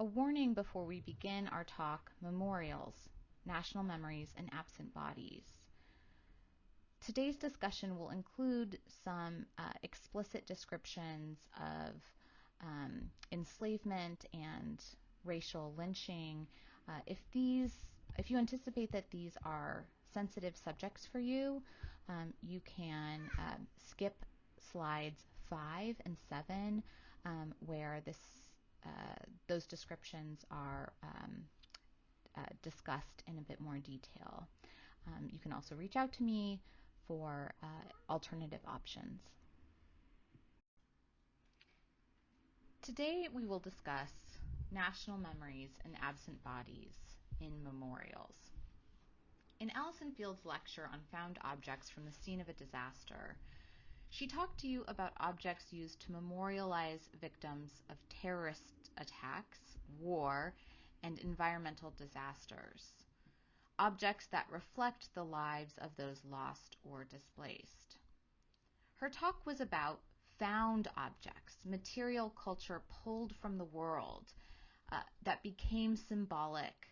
A warning before we begin our talk: memorials, national memories, and absent bodies. Today's discussion will include some explicit descriptions of enslavement and racial lynching. If you anticipate that these are sensitive subjects for you, you can skip slides 5 and 7, where those descriptions are discussed in a bit more detail. You can also reach out to me for alternative options. Today we will discuss national memories and absent bodies in memorials. In Allison Field's lecture on found objects from the scene of a disaster, she talked to you about objects used to memorialize victims of terrorist attacks, war, and environmental disasters. Objects that reflect the lives of those lost or displaced. Her talk was about found objects, material culture pulled from the world, that became symbolic,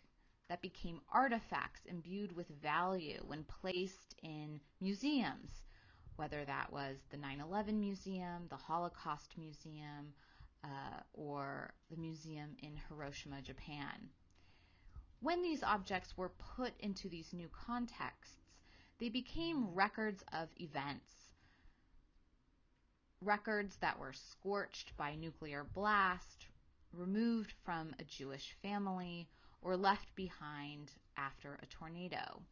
that became artifacts imbued with value when placed in museums, whether that was the 9/11 Museum, the Holocaust Museum, or the museum in Hiroshima, Japan. When these objects were put into these new contexts, they became records of events, records that were scorched by nuclear blast, removed from a Jewish family, or left behind after a tornado.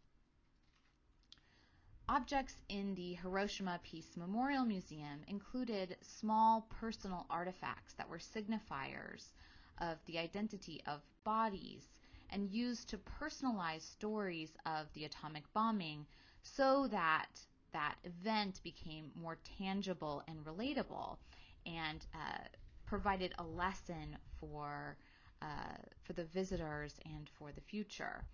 Objects in the Hiroshima Peace Memorial Museum included small personal artifacts that were signifiers of the identity of bodies and used to personalize stories of the atomic bombing so that that event became more tangible and relatable and provided a lesson for the visitors and for the future.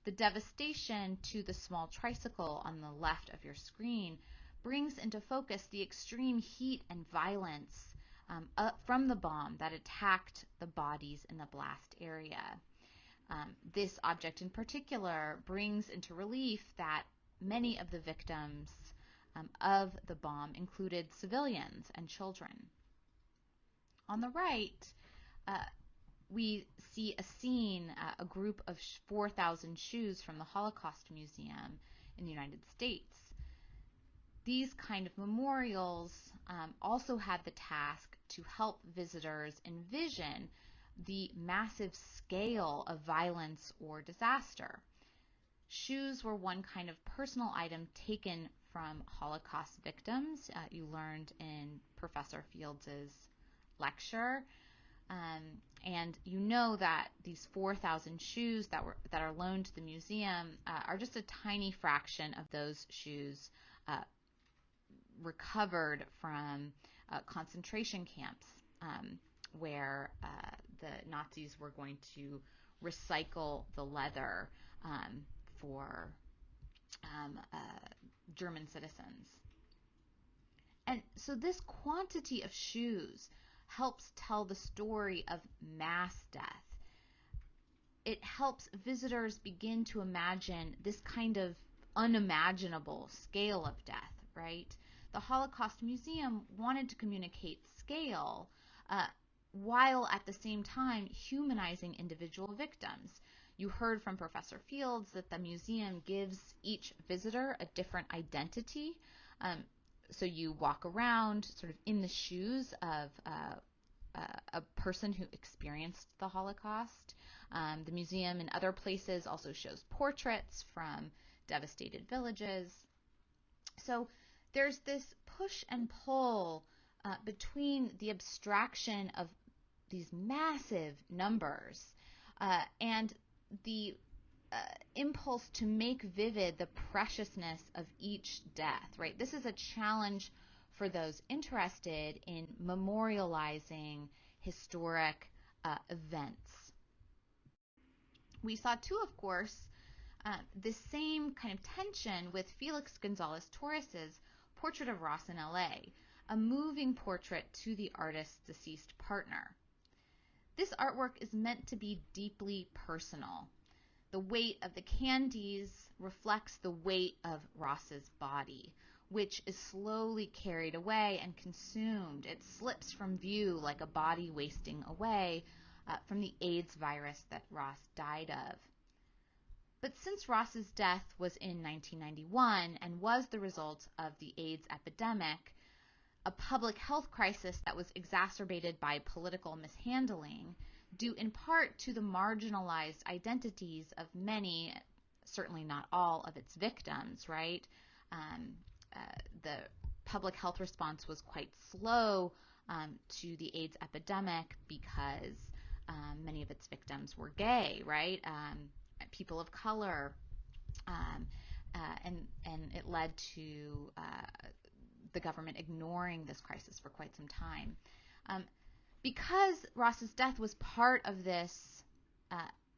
The devastation to the small tricycle on the left of your screen brings into focus the extreme heat and violence from the bomb that attacked the bodies in the blast area. This object in particular brings into relief that many of the victims of the bomb included civilians and children. On the right, we see a scene, a group of 4,000 shoes from the Holocaust Museum in the United States. These kind of memorials also had the task to help visitors envision the massive scale of violence or disaster. Shoes were one kind of personal item taken from Holocaust victims. You learned in Professor Fields' lecture. And you know that these 4,000 shoes that are loaned to the museum are just a tiny fraction of those shoes recovered from concentration camps, where the Nazis were going to recycle the leather for German citizens. And so this quantity of shoes helps tell the story of mass death. It helps visitors begin to imagine this kind of unimaginable scale of death, right? The Holocaust Museum wanted to communicate scale while at the same time humanizing individual victims. You heard from Professor Fields that the museum gives each visitor a different identity. So you walk around sort of in the shoes of a person who experienced the Holocaust. The museum in other places also shows portraits from devastated villages. So there's this push and pull between the abstraction of these massive numbers and the impulse to make vivid the preciousness of each death, right? This is a challenge for those interested in memorializing historic events. We saw too, of course, the same kind of tension with Felix Gonzalez Torres's Portrait of Ross in LA, a moving portrait to the artist's deceased partner. This artwork is meant to be deeply personal. The weight of the candies reflects the weight of Ross's body, which is slowly carried away and consumed. It slips from view like a body wasting away from the AIDS virus that Ross died of. But since Ross's death was in 1991 and was the result of the AIDS epidemic, a public health crisis that was exacerbated by political mishandling, due in part to the marginalized identities of many, certainly not all, of its victims, right? The public health response was quite slow to the AIDS epidemic because many of its victims were gay, right? People of color, and it led to the government ignoring this crisis for quite some time. Because Ross's death was part of this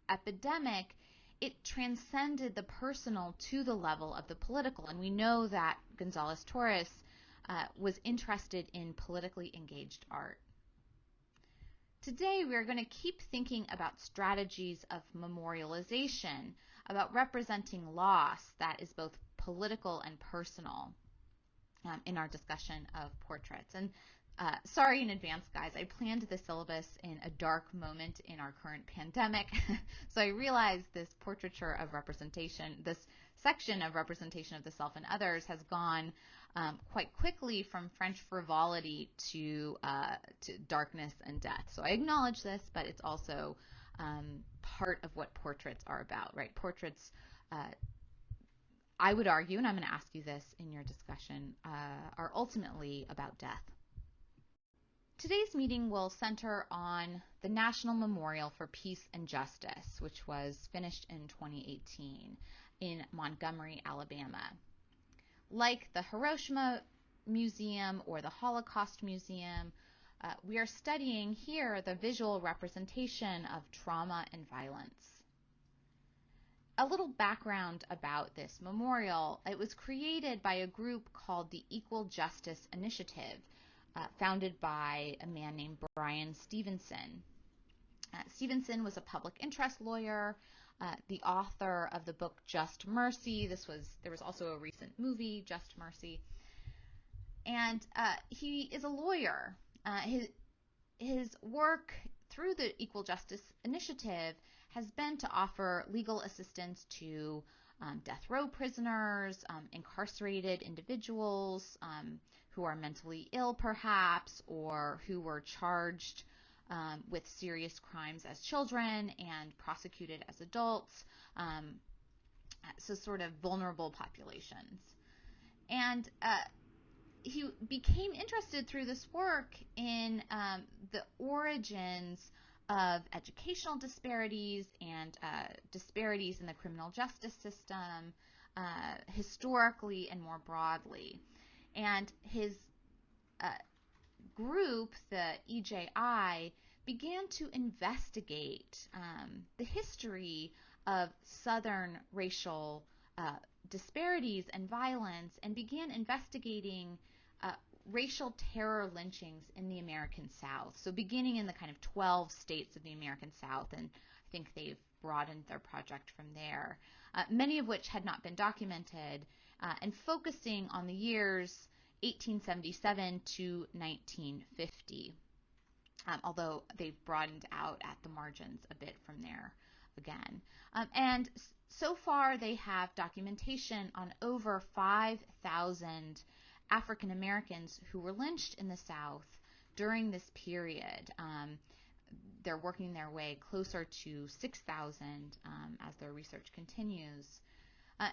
epidemic, it transcended the personal to the level of the political. And we know that González-Torres was interested in politically engaged art. Today, we are going to keep thinking about strategies of memorialization, about representing loss that is both political and personal in our discussion of portraits. And sorry in advance, guys, I planned this syllabus in a dark moment in our current pandemic. So I realized this portraiture of representation, this section of representation of the self and others has gone quite quickly from French frivolity to darkness and death. So I acknowledge this, but it's also part of what portraits are about, right? Portraits, I would argue, and I'm going to ask you this in your discussion, are ultimately about death. Today's meeting will center on the National Memorial for Peace and Justice, which was finished in 2018 in Montgomery, Alabama. Like the Hiroshima Museum or the Holocaust Museum, we are studying here the visual representation of trauma and violence. A little background about this memorial: it was created by a group called the Equal Justice Initiative, founded by a man named Brian Stevenson. Stevenson was a public interest lawyer, the author of the book Just Mercy. There was also a recent movie, Just Mercy. And he is a lawyer. His work through the Equal Justice Initiative has been to offer legal assistance to death row prisoners, incarcerated individuals who are mentally ill perhaps, or who were charged with serious crimes as children and prosecuted as adults, so sort of vulnerable populations. And he became interested through this work in the origins of educational disparities and disparities in the criminal justice system, historically and more broadly. And his group, the EJI, began to investigate the history of Southern racial disparities and violence, and began investigating racial terror lynchings in the American South. So beginning in the kind of 12 states of the American South, and I think they've broadened their project from there, many of which had not been documented, and focusing on the years 1877 to 1950, although they've broadened out at the margins a bit from there again. And so far they have documentation on over 5,000 African Americans who were lynched in the South during this period. They're working their way closer to 6,000 as their research continues.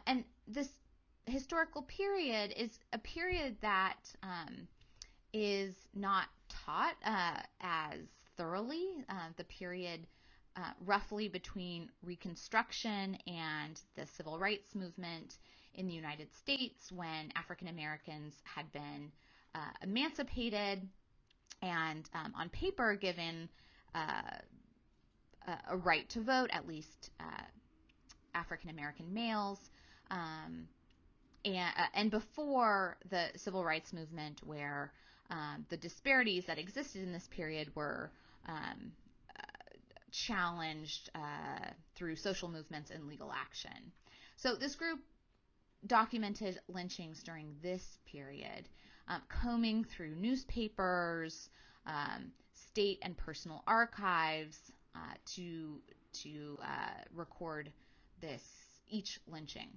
And this historical period is a period that is not taught as thoroughly. The period roughly between Reconstruction and the Civil Rights Movement in the United States, when African Americans had been emancipated and on paper given a right to vote, at least African American males, and before the Civil Rights Movement, where the disparities that existed in this period were challenged through social movements and legal action. So this group documented lynchings during this period, combing through newspapers, state and personal archives to record each lynching.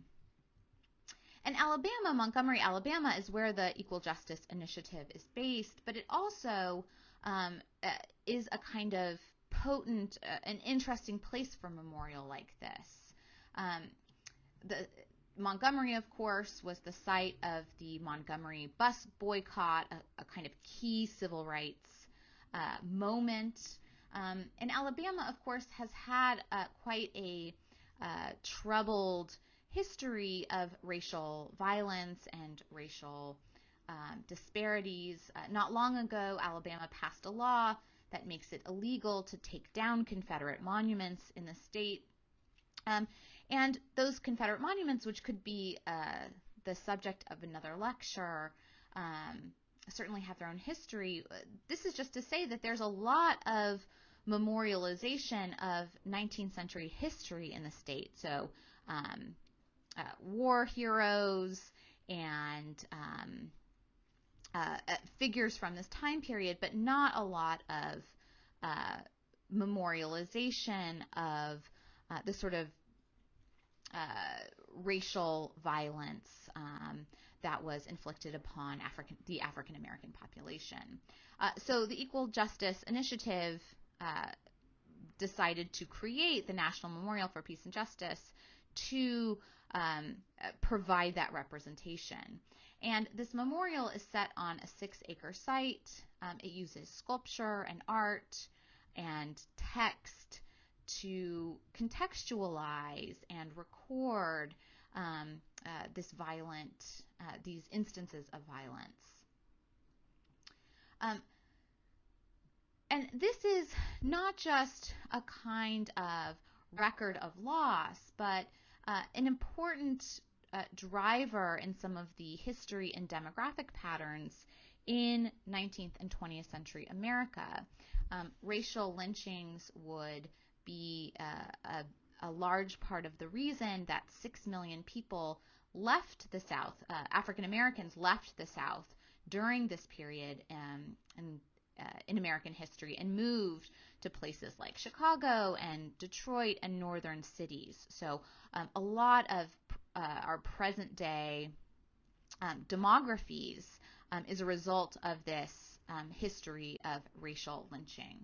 In Alabama, Montgomery, Alabama is where the Equal Justice Initiative is based, but it also is a kind of potent, an interesting place for a memorial like this. Montgomery, of course, was the site of the Montgomery bus boycott, a kind of key civil rights moment. And Alabama, of course, has had quite a troubled history of racial violence and racial disparities. Not long ago, Alabama passed a law that makes it illegal to take down Confederate monuments in the state. And those Confederate monuments, which could be the subject of another lecture, certainly have their own history. This is just to say that there's a lot of memorialization of 19th century history in the state. So war heroes and figures from this time period, but not a lot of memorialization of the sort of racial violence that was inflicted upon the African American population. So the Equal Justice Initiative decided to create the National Memorial for Peace and Justice to provide that representation. And this memorial is set on a 6-acre site. It uses sculpture and art and text to contextualize and record these instances of violence. And this is not just a kind of record of loss, but an important driver in some of the history and demographic patterns in 19th and 20th century America. Racial lynchings would be a large part of the reason that 6 million people left the South, African Americans left the South during this period in American history and moved to places like Chicago and Detroit and northern cities. So a lot of our present day demographies is a result of this history of racial lynching.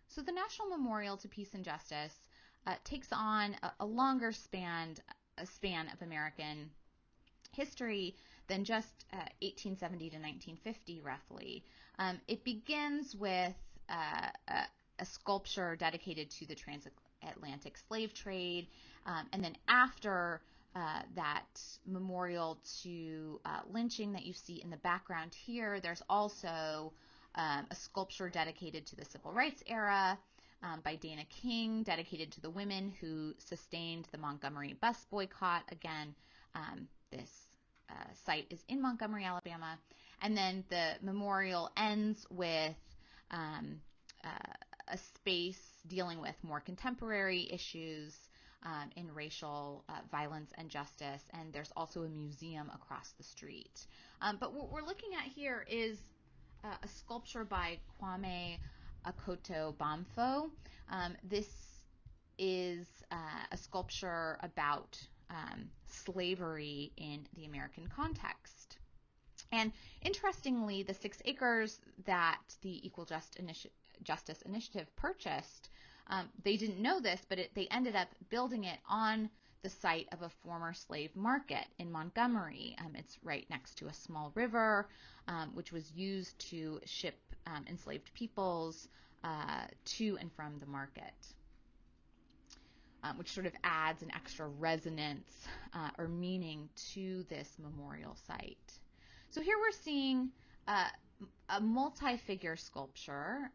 So the National Memorial to Peace and Justice takes on a longer span of American history than just 1870 to 1950, roughly. It begins with a sculpture dedicated to the transatlantic slave trade, and then after that memorial to lynching that you see in the background here, there's also a sculpture dedicated to the civil rights era by Dana King, dedicated to the women who sustained the Montgomery bus boycott. Again, this site is in Montgomery, Alabama. And then the memorial ends with a space dealing with more contemporary issues in racial violence and justice. And there's also a museum across the street. But what we're looking at here is a sculpture by Kwame Akoto Bamfo. This is a sculpture about slavery in the American context. And interestingly, the 6 acres that the Equal Justice Initiative purchased, they didn't know this, but they ended up building it on the site of a former slave market in Montgomery. It's right next to a small river, which was used to ship enslaved peoples to and from the market, which sort of adds an extra resonance or meaning to this memorial site. So here we're seeing a multi-figure sculpture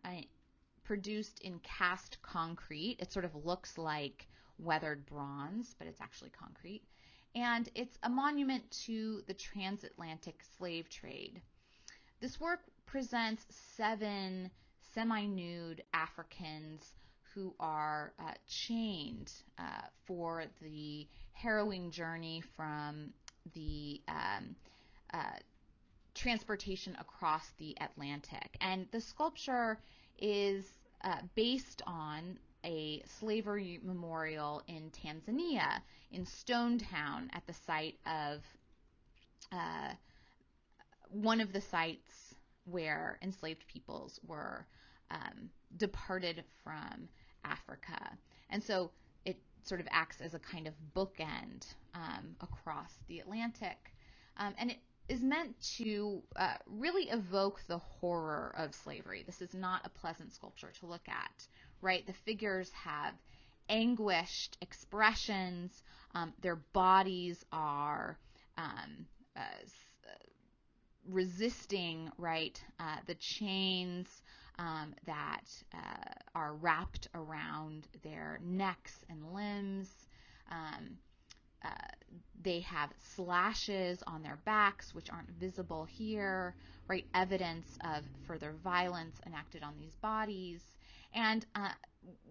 produced in cast concrete. It sort of looks like weathered bronze, but it's actually concrete. And it's a monument to the transatlantic slave trade. This work presents 7 semi-nude Africans who are chained for the harrowing journey from the transportation across the Atlantic. And the sculpture is based on a slavery memorial in Tanzania, in Stone Town, at the site of one of the sites where enslaved peoples were departed from Africa. And so it sort of acts as a kind of bookend across the Atlantic. And it is meant to really evoke the horror of slavery. This is not a pleasant sculpture to look at, right? The figures have anguished expressions. Their bodies are resisting, right, the chains that are wrapped around their necks and limbs. They have slashes on their backs, which aren't visible here, right? Evidence of further violence enacted on these bodies. And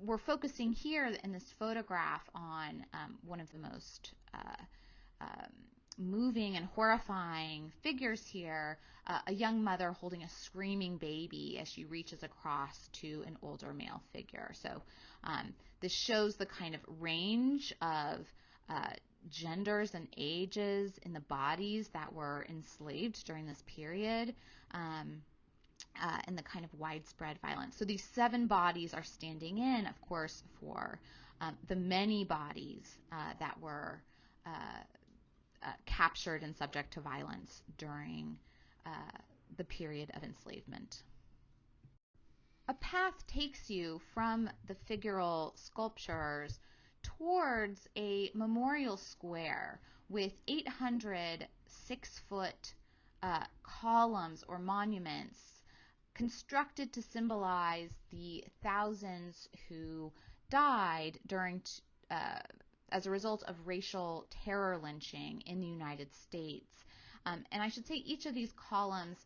we're focusing here in this photograph on one of the most moving and horrifying figures here, a young mother holding a screaming baby as she reaches across to an older male figure. So this shows the kind of range of genders and ages in the bodies that were enslaved during this period, and the kind of widespread violence. So these 7 bodies are standing in, of course, for the many bodies that were captured and subject to violence during the period of enslavement. A path takes you from the figural sculptures towards a memorial square with 800 6-foot columns or monuments constructed to symbolize the thousands who died during as a result of racial terror lynching in the United States. And I should say each of these columns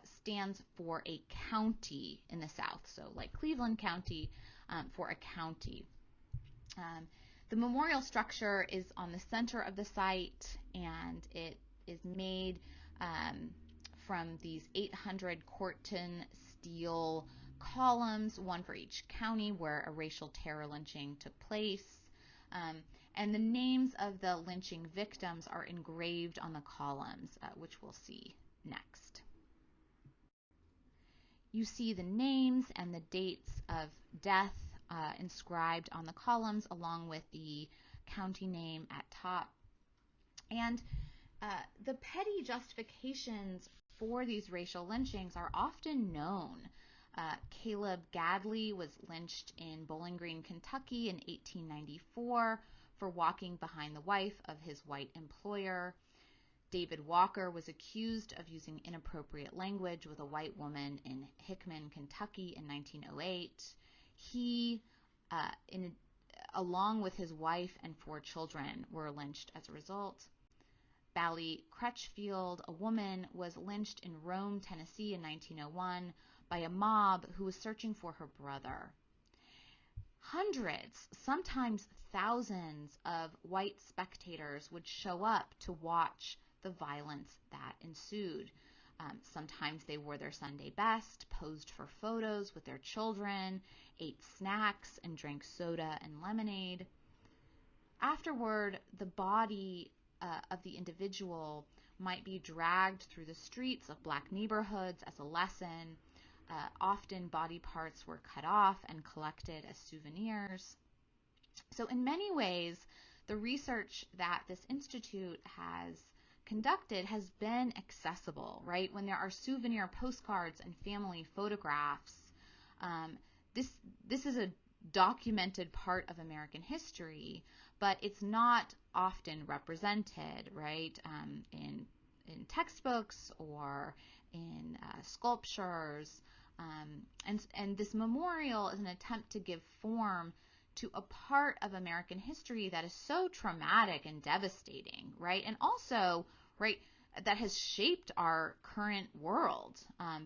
stands for a county in the South. So like Cleveland County, for a county. The memorial structure is on the center of the site, and it is made from these 800 Corten steel columns, one for each county where a racial terror lynching took place. And the names of the lynching victims are engraved on the columns, which we'll see next. You see the names and the dates of death inscribed on the columns, along with the county name at top. And the petty justifications for these racial lynchings are often known. Caleb Gadley was lynched in Bowling Green, Kentucky in 1894 for walking behind the wife of his white employer. David Walker was accused of using inappropriate language with a white woman in Hickman, Kentucky in 1908. He, along with his wife and 4 children, were lynched as a result. Bally Crutchfield, a woman, was lynched in Rome, Tennessee in 1901 by a mob who was searching for her brother. Hundreds, sometimes thousands, of white spectators would show up to watch the violence that ensued. Sometimes they wore their Sunday best, posed for photos with their children, ate snacks, and drank soda and lemonade. Afterward, the body of the individual might be dragged through the streets of black neighborhoods as a lesson. Often body parts were cut off and collected as souvenirs. So in many ways, the research that this institute has conducted has been accessible, right? When there are souvenir postcards and family photographs, this is a documented part of American history, but it's not often represented, right? In textbooks or in sculptures. And this memorial is an attempt to give form to a part of American history that is so traumatic and devastating, right? And also, right, that has shaped our current world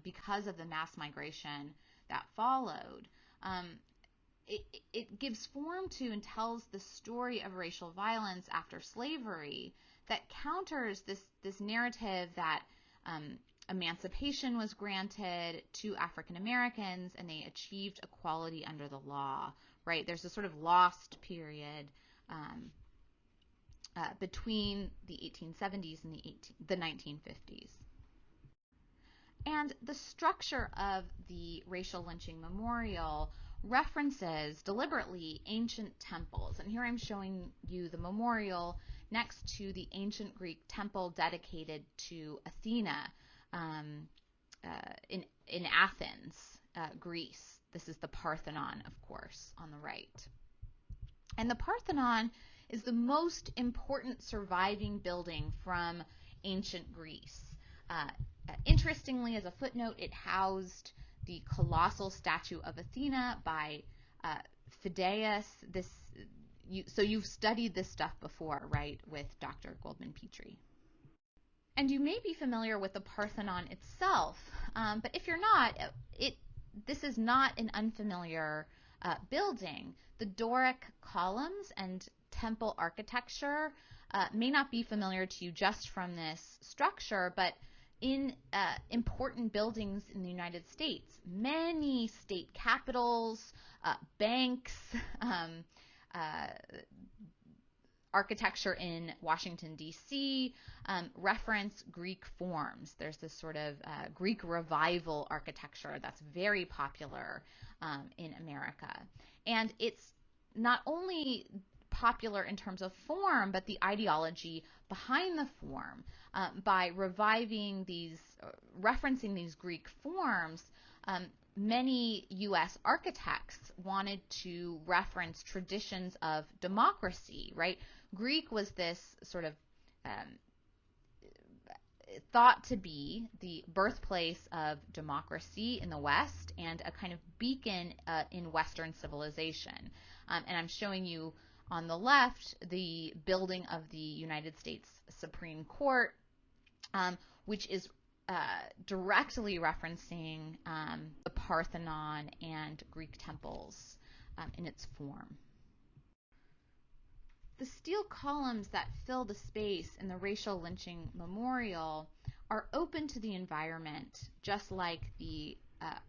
because of the mass migration that followed. It gives form to and tells the story of racial violence after slavery that counters this narrative that emancipation was granted to African Americans and they achieved equality under the law, right? There's a sort of lost period between the 1870s and the 1950s. And the structure of the racial lynching memorial references deliberately ancient temples. And here I'm showing you the memorial next to the ancient Greek temple dedicated to Athena in Athens, Greece. This is the Parthenon, of course, on the right. And the Parthenon is the most important surviving building from ancient Greece. Interestingly, as a footnote, it housed the colossal statue of Athena by Phidias. So you've studied this stuff before, right, with Dr. Goldman-Petrie. And you may be familiar with the Parthenon itself, but if you're not, this is not an unfamiliar building. The Doric columns and temple architecture may not be familiar to you just from this structure, but in important buildings in the United States, many state capitals, banks, architecture in Washington, D.C., reference Greek forms. There's this sort of Greek revival architecture that's very popular in America. And it's not only popular in terms of form, but the ideology behind the form. By reviving these, referencing these Greek forms, many U.S. architects wanted to reference traditions of democracy, right? Greek was this sort of thought to be the birthplace of democracy in the West and a kind of beacon in Western civilization. And I'm showing you on the left the building of the United States Supreme Court, which is directly referencing the Parthenon and Greek temples in its form. The steel columns that fill the space in the racial lynching memorial are open to the environment, just like the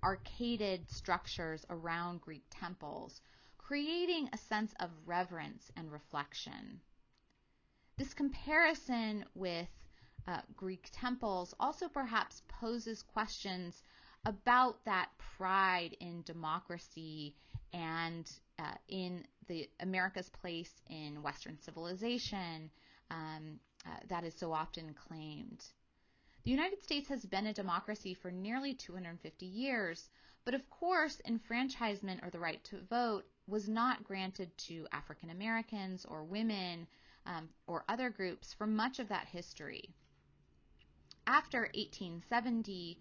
arcaded structures around Greek temples, creating a sense of reverence and reflection. This comparison with Greek temples also perhaps poses questions about that pride in democracy and in the America's place in Western civilization that is so often claimed. The United States has been a democracy for nearly 250 years, but of course, enfranchisement or the right to vote was not granted to African Americans or women or other groups for much of that history. After 1870,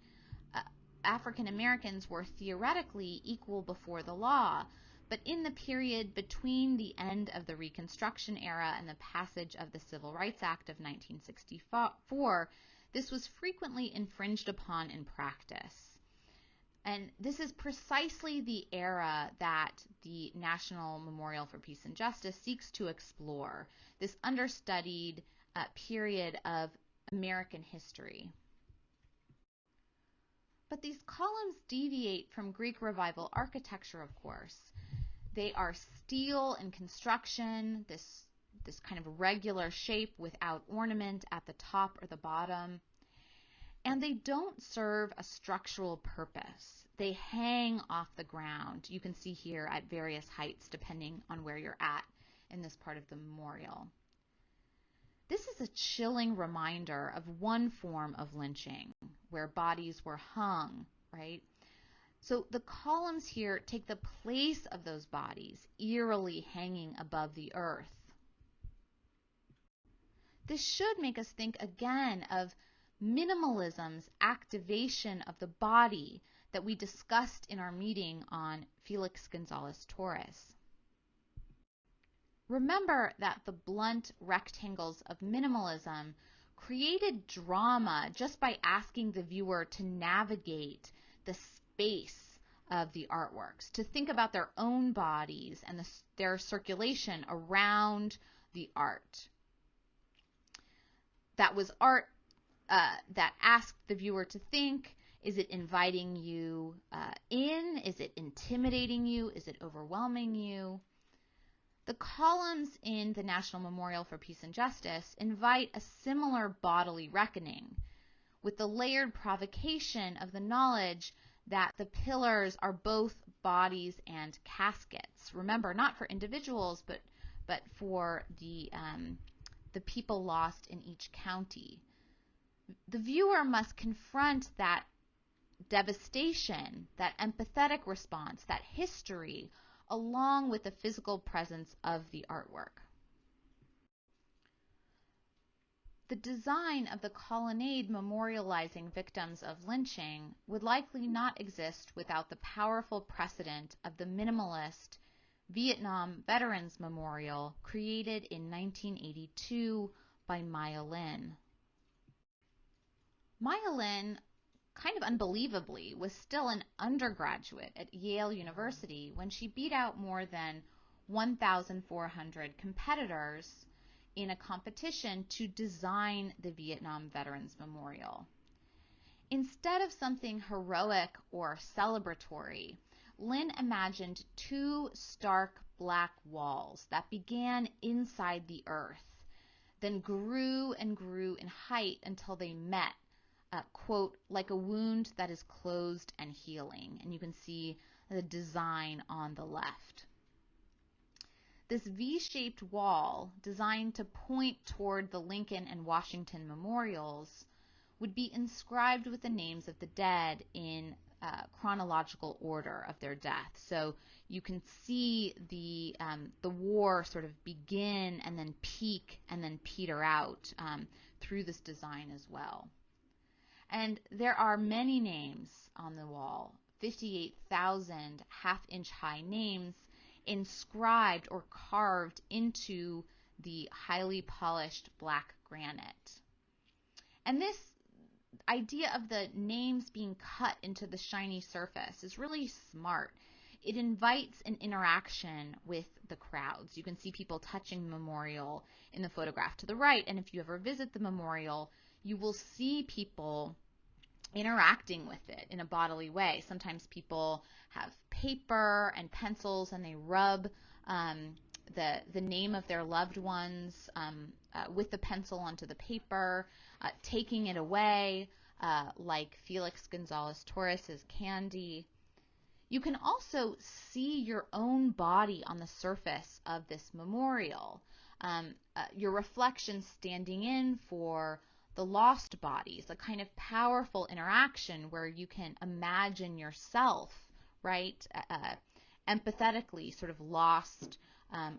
African Americans were theoretically equal before the law, but in the period between the end of the Reconstruction era and the passage of the Civil Rights Act of 1964, this was frequently infringed upon in practice. And this is precisely the era that the National Memorial for Peace and Justice seeks to explore, this understudied period of American history. But these columns deviate from Greek revival architecture, of course. They are steel in construction, this kind of regular shape without ornament at the top or the bottom. And they don't serve a structural purpose. They hang off the ground. You can see here at various heights depending on where you're at in this part of the memorial. This is a chilling reminder of one form of lynching where bodies were hung, right? So the columns here take the place of those bodies, eerily hanging above the earth. This should make us think again of minimalism's activation of the body that we discussed in our meeting on Felix Gonzalez Torres. Remember that the blunt rectangles of minimalism created drama just by asking the viewer to navigate the space of the artworks, to think about their own bodies and their circulation around the art. That was art that asked the viewer to think. Is it inviting you in? Is it intimidating you? Is it overwhelming you? The columns in the National Memorial for Peace and Justice invite a similar bodily reckoning, with the layered provocation of the knowledge that the pillars are both bodies and caskets. Remember, not for individuals, but for the people lost in each county. The viewer must confront that devastation, that empathetic response, that history, along with the physical presence of the artwork. The design of the colonnade memorializing victims of lynching would likely not exist without the powerful precedent of the minimalist Vietnam Veterans Memorial created in 1982 by Maya Lin. Maya Lin, kind of unbelievably, was still an undergraduate at Yale University when she beat out more than 1,400 competitors in a competition to design the Vietnam Veterans Memorial. Instead of something heroic or celebratory, Lin imagined two stark black walls that began inside the earth, then grew and grew in height until they met, quote, like a wound that is closed and healing. And you can see the design on the left. This V-shaped wall, designed to point toward the Lincoln and Washington memorials, would be inscribed with the names of the dead in chronological order of their death. So you can see the war sort of begin and then peak and then peter out through this design as well. And there are many names on the wall, 58,000 half-inch high names inscribed or carved into the highly polished black granite. And this idea of the names being cut into the shiny surface is really smart. It invites an interaction with the crowds. You can see people touching the memorial in the photograph to the right, and if you ever visit the memorial, you will see people interacting with it in a bodily way. Sometimes people have paper and pencils and they rub the name of their loved ones with the pencil onto the paper, taking it away, like Felix Gonzalez Torres's Candy. You can also see your own body on the surface of this memorial, your reflection standing in for the lost bodies, a kind of powerful interaction where you can imagine yourself, right, empathetically sort of lost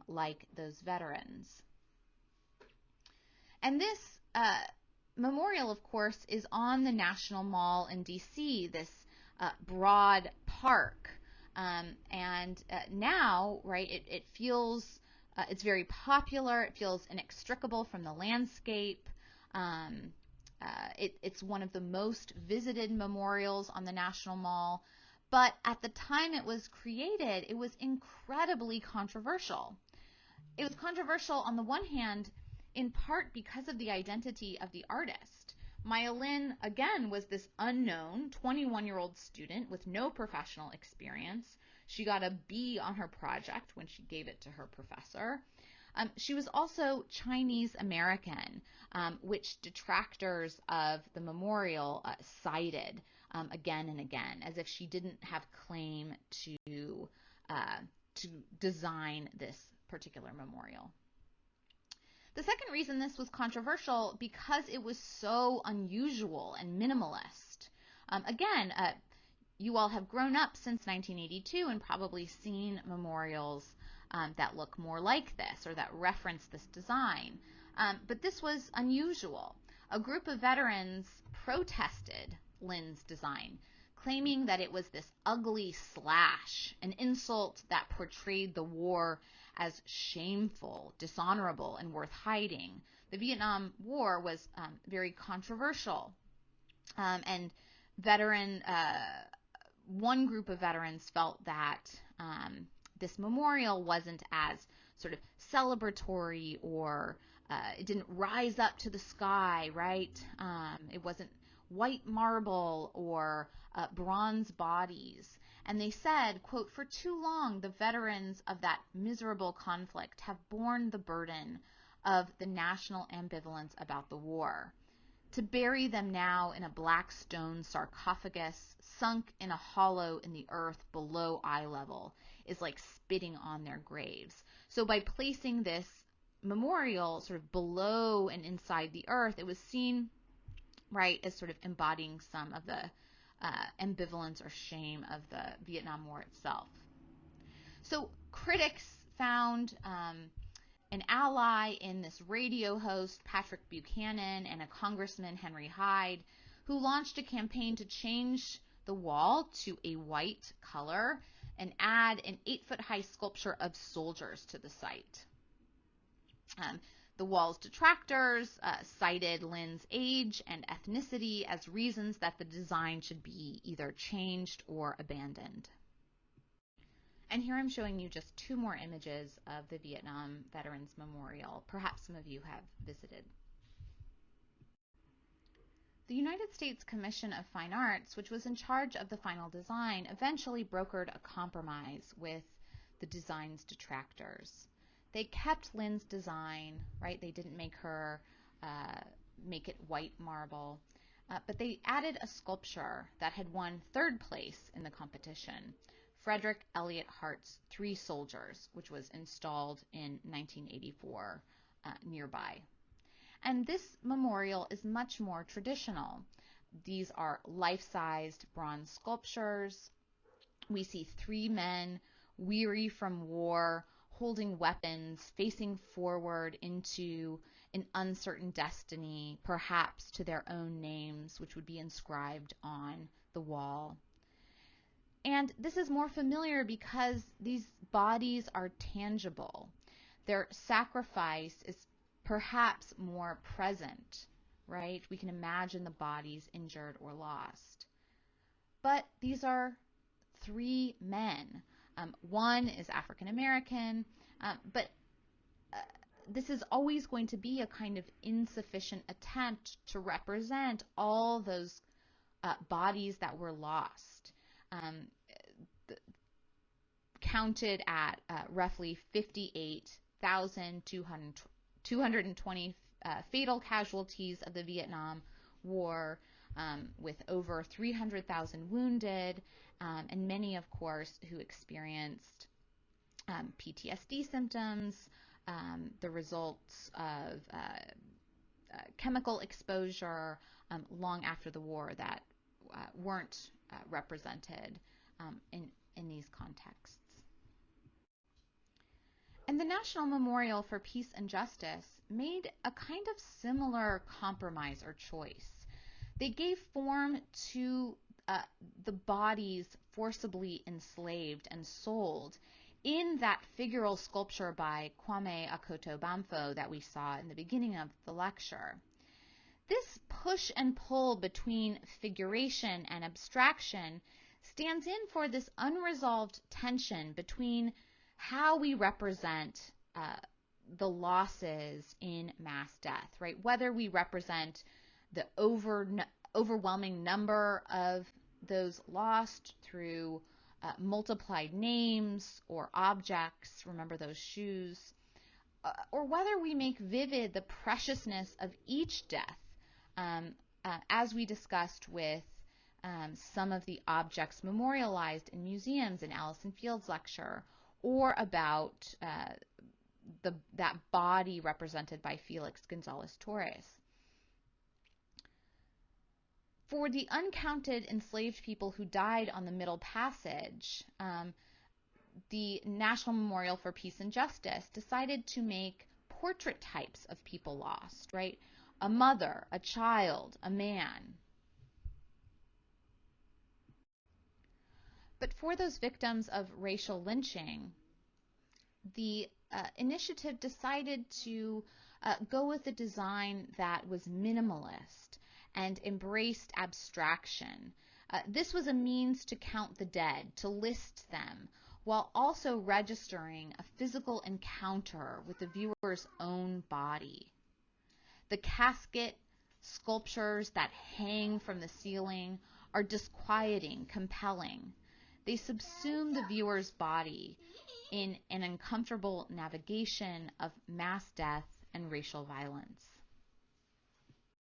like those veterans. And this memorial, of course, is on the National Mall in D.C., this broad park. And now, right, it feels, it's very popular. It feels inextricable from the landscape. It's one of the most visited memorials on the National Mall. But at the time it was created, it was incredibly controversial. It was controversial on the one hand, in part because of the identity of the artist. Maya Lin, again, was this unknown 21-year-old student with no professional experience. She got a B on her project when she gave it to her professor. She was also Chinese American, which detractors of the memorial cited again and again, as if she didn't have claim to design this particular memorial. The second reason this was controversial, because it was so unusual and minimalist. Again, you all have grown up since 1982 and probably seen memorials that look more like this or that reference this design. But this was unusual. A group of veterans protested Lin's design, claiming that it was this ugly slash, an insult that portrayed the war as shameful, dishonorable, and worth hiding. the Vietnam War was very controversial, and one group of veterans felt that this memorial wasn't as sort of celebratory, or it didn't rise up to the sky, right? It wasn't white marble or bronze bodies. And they said, quote, "For too long, the veterans of that miserable conflict have borne the burden of the national ambivalence about the war. To bury them now in a black stone sarcophagus sunk in a hollow in the earth below eye level is like spitting on their graves." So by placing this memorial sort of below and inside the earth, it was seen, right, as sort of embodying some of the ambivalence or shame of the Vietnam War itself. So critics found an ally in this radio host, Patrick Buchanan, and a congressman, Henry Hyde, who launched a campaign to change the wall to a white color and add an 8-foot-high sculpture of soldiers to the site. The wall's detractors cited Lin's age and ethnicity as reasons that the design should be either changed or abandoned. And here I'm showing you just 2 more images of the Vietnam Veterans Memorial. Perhaps some of you have visited. The United States Commission of Fine Arts, which was in charge of the final design, eventually brokered a compromise with the design's detractors. They kept Lin's design, right? They didn't make her make it white marble, but they added a sculpture that had won 3rd place in the competition, Frederick Elliott Hart's 3 Soldiers, which was installed in 1984 nearby. And this memorial is much more traditional. These are life-sized bronze sculptures. We see 3 men weary from war, holding weapons, facing forward into an uncertain destiny, perhaps to their own names, which would be inscribed on the wall. And this is more familiar because these bodies are tangible. Their sacrifice is perhaps more present, right? We can imagine the bodies injured or lost. But these are 3 men. One is African American, but this is always going to be a kind of insufficient attempt to represent all those bodies that were lost. Counted at roughly 58,220 fatal casualties of the Vietnam War, with over 300,000 wounded, and many, of course, who experienced PTSD symptoms, the results of chemical exposure long after the war that weren't represented in these contexts. And the National Memorial for Peace and Justice made a kind of similar compromise or choice. They gave form to the bodies forcibly enslaved and sold in that figural sculpture by Kwame Akoto Bamfo that we saw in the beginning of the lecture. This push and pull between figuration and abstraction stands in for this unresolved tension between how we represent the losses in mass death, right? Whether we represent the overwhelming number of those lost through multiplied names or objects, remember those shoes, or whether we make vivid the preciousness of each death, as we discussed with some of the objects memorialized in museums in Allison Field's lecture, or about that body represented by Felix Gonzalez Torres. For the uncounted enslaved people who died on the Middle Passage, the National Memorial for Peace and Justice decided to make portrait types of people lost, right? A mother, a child, a man. But for those victims of racial lynching, the initiative decided to go with a design that was minimalist and embraced abstraction. This was a means to count the dead, to list them, while also registering a physical encounter with the viewer's own body. The casket sculptures that hang from the ceiling are disquieting, compelling. They subsume the viewer's body in an uncomfortable navigation of mass death and racial violence.